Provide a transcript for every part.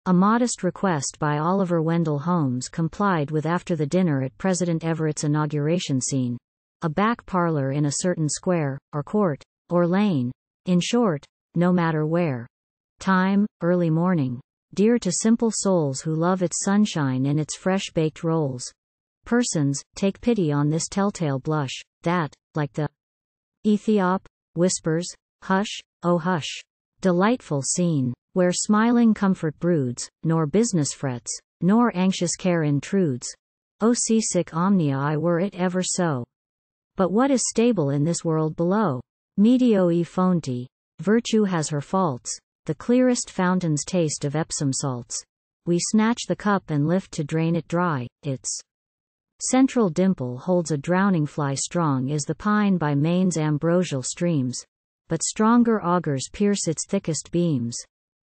A modest request by Oliver Wendell Holmes complied with after the dinner at President Everett's inauguration scene. A back parlor in a certain square, or court, or lane. In short, no matter where. Time, early morning. Dear to simple souls who love its sunshine and its fresh-baked rolls. Persons, take pity on this telltale blush, that, like the Aethiop, whispers, hush, oh hush. Delightful scene, where smiling comfort broods, nor business frets, nor anxious care intrudes. O seasick omnia, I were it ever so. But what is stable in this world below? Medio e fonte. Virtue has her faults. The clearest fountains taste of Epsom salts. We snatch the cup and lift to drain it dry. Its central dimple holds a drowning fly, strong is the pine by Maine's ambrosial streams. But stronger augers pierce its thickest beams.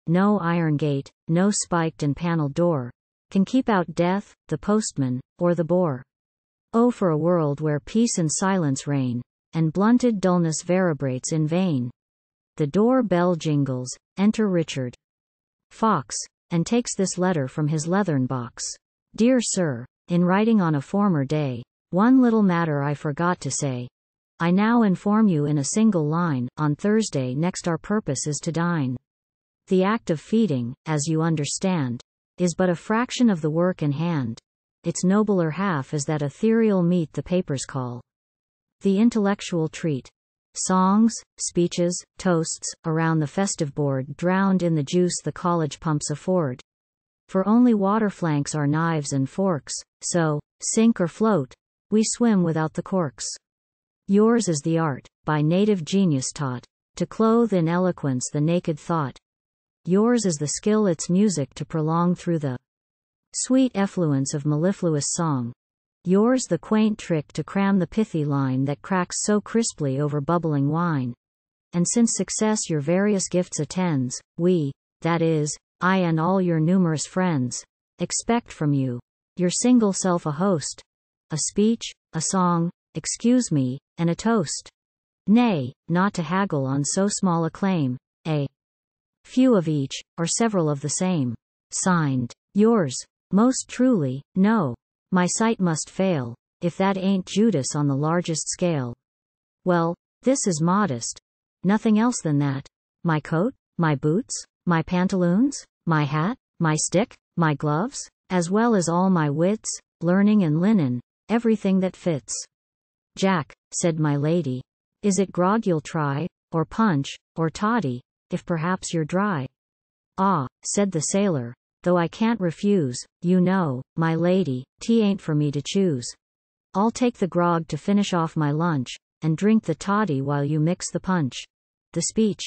No iron gate, no spiked and paneled door, can keep out death, the postman, or the bore. Oh, for a world where peace and silence reign, and blunted dullness vibrates in vain. The door bell jingles, enter Richard Fox, and takes this letter from his leathern box. Dear Sir, in writing on a former day, one little matter I forgot to say. I now inform you in a single line, on Thursday next our purpose is to dine. The act of feeding, as you understand, is but a fraction of the work in hand. Its nobler half is that ethereal meat the papers call the intellectual treat. Songs, speeches, toasts, around the festive board drowned in the juice the college pumps afford. For only water flanks our knives and forks, so, sink or float, we swim without the corks. Yours is the art, by native genius taught, to clothe in eloquence the naked thought. Yours is the skill its music to prolong through the sweet effluence of mellifluous song. Yours the quaint trick to cram the pithy line that cracks so crisply over bubbling wine. And since success your various gifts attends, we, that is, I and all your numerous friends, expect from you, your single self a host, a speech, a song, excuse me, and a toast. Nay, not to haggle on so small a claim, a few of each, or several of the same. Signed, yours, most truly, no. My sight must fail, if that ain't Judas on the largest scale. Well, this is modest. Nothing else than that. My coat, my boots, my pantaloons, my hat, my stick, my gloves, as well as all my wits, learning and linen, everything that fits. Jack, said my lady, is it grog you'll try, or punch, or toddy, if perhaps you're dry? Ah, said the sailor, though I can't refuse, you know, my lady, tea ain't for me to choose. I'll take the grog to finish off my lunch, and drink the toddy while you mix the punch. The speech.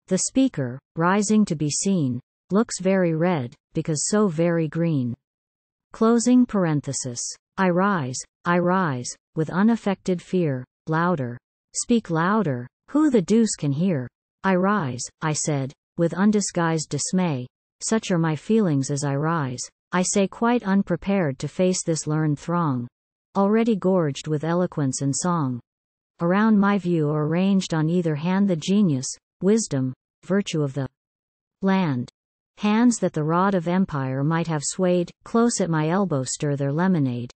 The speaker, rising to be seen, looks very red, because so very green. Closing parenthesis. I rise, with unaffected fear, louder. Speak louder, who the deuce can hear? I rise, I said, with undisguised dismay. Such are my feelings as I rise, I say, quite unprepared to face this learned throng, already gorged with eloquence and song. Around my view are ranged on either hand the genius, wisdom, virtue of the land. Hands that the rod of empire might have swayed, close at my elbow stir their lemonade.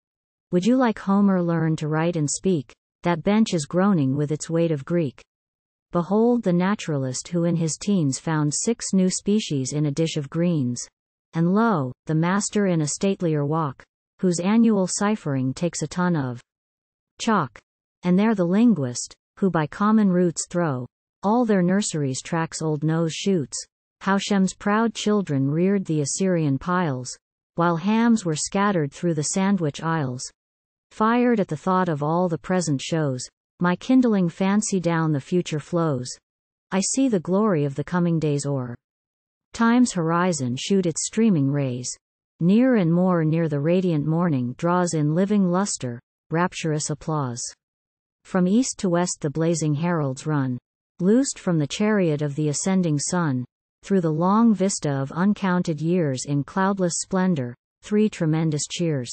Would you like Homer learn to write and speak? That bench is groaning with its weight of Greek. Behold the naturalist who in his teens found 6 new species in a dish of greens. And lo, the master in a statelier walk, whose annual ciphering takes a ton of chalk. And there the linguist, who by common roots throw all their nurseries tracks old nose shoots, how Shem's proud children reared the Assyrian piles, while hams were scattered through the Sandwich Isles. Fired at the thought of all the present shows, my kindling fancy down the future flows. I see the glory of the coming days o'er time's horizon shoot its streaming rays. Near and more near the radiant morning draws in living luster, rapturous applause. From east to west the blazing heralds run, loosed from the chariot of the ascending sun, through the long vista of uncounted years in cloudless splendor, 3 tremendous cheers.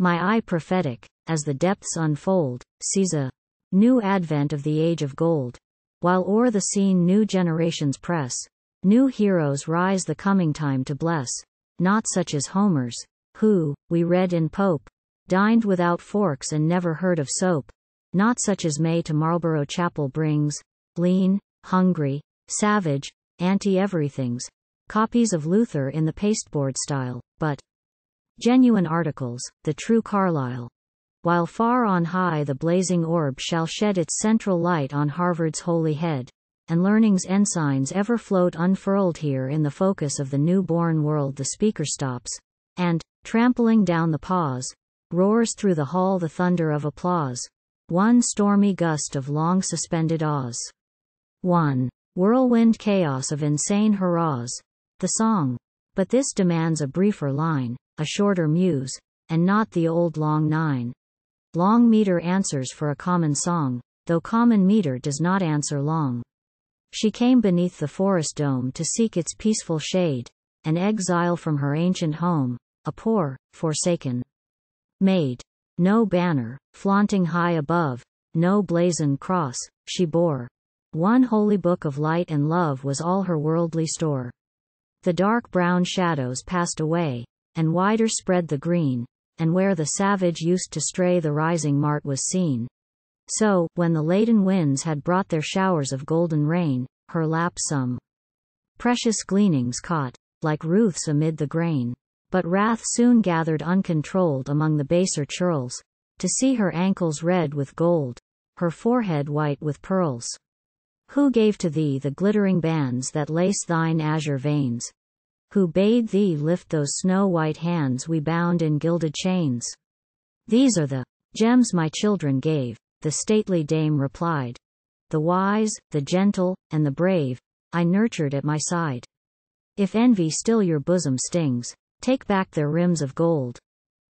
My eye prophetic, as the depths unfold, sees a new advent of the age of gold, while o'er the scene new generations press, New heroes rise the coming time to bless, not such as Homer's, who, we read in Pope, dined without forks and never heard of soap, not such as May to Marlborough Chapel brings, lean, hungry, savage, anti-everythings, copies of Luther in the pasteboard style, but genuine articles, the true Carlyle. While far on high the blazing orb shall shed its central light on Harvard's holy head, and learning's ensigns ever float unfurled here in the focus of the new-born world, the speaker stops, and, trampling down the pause, roars through the hall the thunder of applause, one stormy gust of long-suspended awes. One whirlwind chaos of insane hurrahs, the song. But this demands a briefer line, a shorter muse, and not the old long 9. Long meter answers for a common song, though common meter does not answer long. She came beneath the forest dome to seek its peaceful shade, an exile from her ancient home, a poor, forsaken maid. No banner, flaunting high above, no blazoned cross, she bore. One holy book of light and love was all her worldly store. The dark brown shadows passed away, and wider spread the green, and where the savage used to stray the rising mart was seen. So, when the laden winds had brought their showers of golden rain, her lap some precious gleanings caught, like Ruth's amid the grain. But wrath soon gathered uncontrolled among the baser churls, to see her ankles red with gold, her forehead white with pearls. Who gave to thee the glittering bands that lace thine azure veins? Who bade thee lift those snow-white hands we bound in gilded chains? These are the gems my children gave, the stately dame replied. The wise, the gentle, and the brave, I nurtured at my side. If envy still your bosom stings, take back their rims of gold.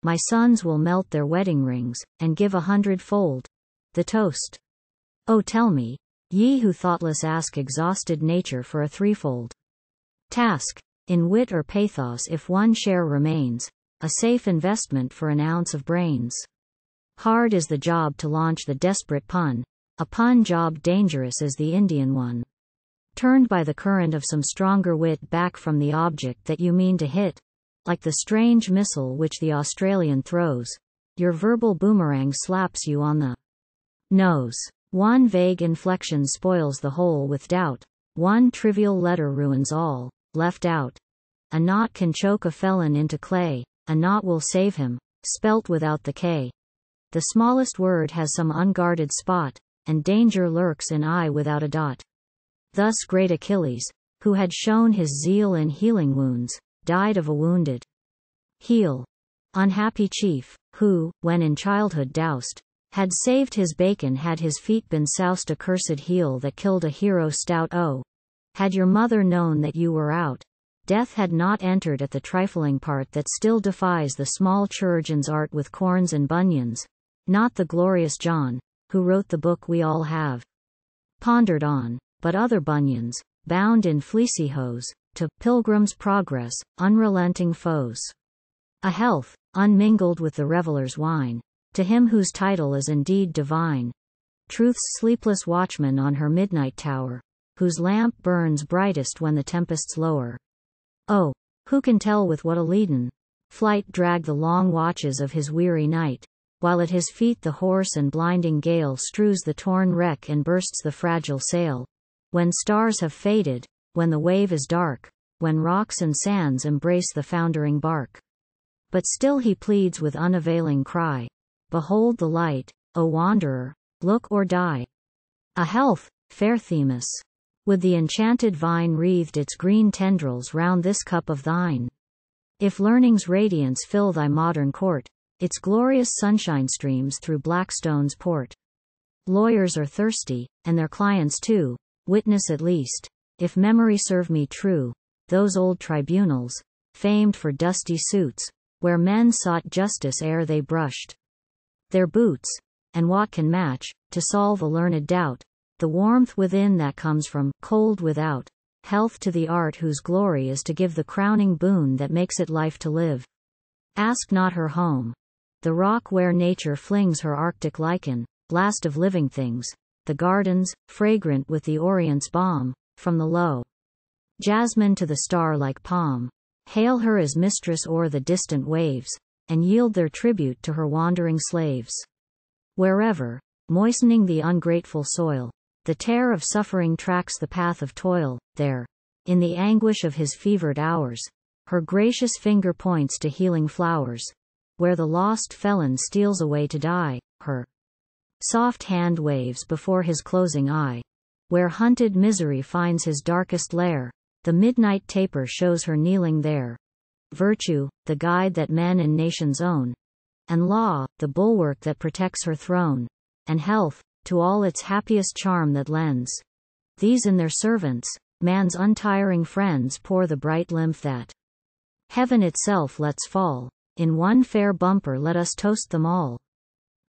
My sons will melt their wedding rings, and give 100-fold. The toast. Oh, tell me, ye who thoughtless ask exhausted nature for a threefold task, in wit or pathos if one share remains, a safe investment for an ounce of brains. Hard is the job to launch the desperate pun, a pun job dangerous as the Indian one. Turned by the current of some stronger wit back from the object that you mean to hit, like the strange missile which the Australian throws, your verbal boomerang slaps you on the nose. One vague inflection spoils the whole with doubt, one trivial letter ruins all, left out. A knot can choke a felon into clay, a knot will save him, spelt without the K. The smallest word has some unguarded spot, and danger lurks in eye without a dot. Thus great Achilles, who had shown his zeal in healing wounds, died of a wounded heel. Unhappy chief, who, when in childhood doused, had saved his bacon had his feet been soused, accursed heel that killed a hero stout. Oh, had your mother known that you were out, death had not entered at the trifling part that still defies the small chirurgeon's art with corns and bunions, not the glorious John, who wrote the book we all have pondered on, but other bunions, bound in fleecy hose, to Pilgrim's Progress, unrelenting foes. A health, unmingled with the reveler's wine, to him whose title is indeed divine. Truth's sleepless watchman on her midnight tower, whose lamp burns brightest when the tempests lower. Oh, who can tell with what a leaden flight drag the long watches of his weary night, while at his feet the hoarse and blinding gale strews the torn wreck and bursts the fragile sail. When stars have faded, when the wave is dark, when rocks and sands embrace the foundering bark. But still he pleads with unavailing cry, behold the light, O wanderer, look or die. A health, fair Themis! Would the enchanted vine wreathed its green tendrils round this cup of thine? If learning's radiance fill thy modern court, its glorious sunshine streams through Blackstone's port. Lawyers are thirsty, and their clients too, witness at least, if memory serve me true, those old tribunals, famed for dusty suits, where men sought justice ere they brushed their boots, and what can match, to solve a learned doubt, the warmth within that comes from cold without, health to the art whose glory is to give the crowning boon that makes it life to live. Ask not her home, the rock where nature flings her arctic lichen, last of living things, the gardens, fragrant with the Orient's balm, from the low Jasmine to the star-like palm, hail her as mistress o'er the distant waves, and yield their tribute to her wandering slaves. Wherever, moistening the ungrateful soil, the tear of suffering tracks the path of toil, there, in the anguish of his fevered hours, her gracious finger points to healing flowers. Where the lost felon steals away to die, her soft hand waves before his closing eye. Where hunted misery finds his darkest lair, the midnight taper shows her kneeling there. Virtue, the guide that men and nations own, and law, the bulwark that protects her throne, and health, to all its happiest charm that lends. These in their servants, man's untiring friends, pour the bright lymph that heaven itself lets fall. In one fair bumper let us toast them all.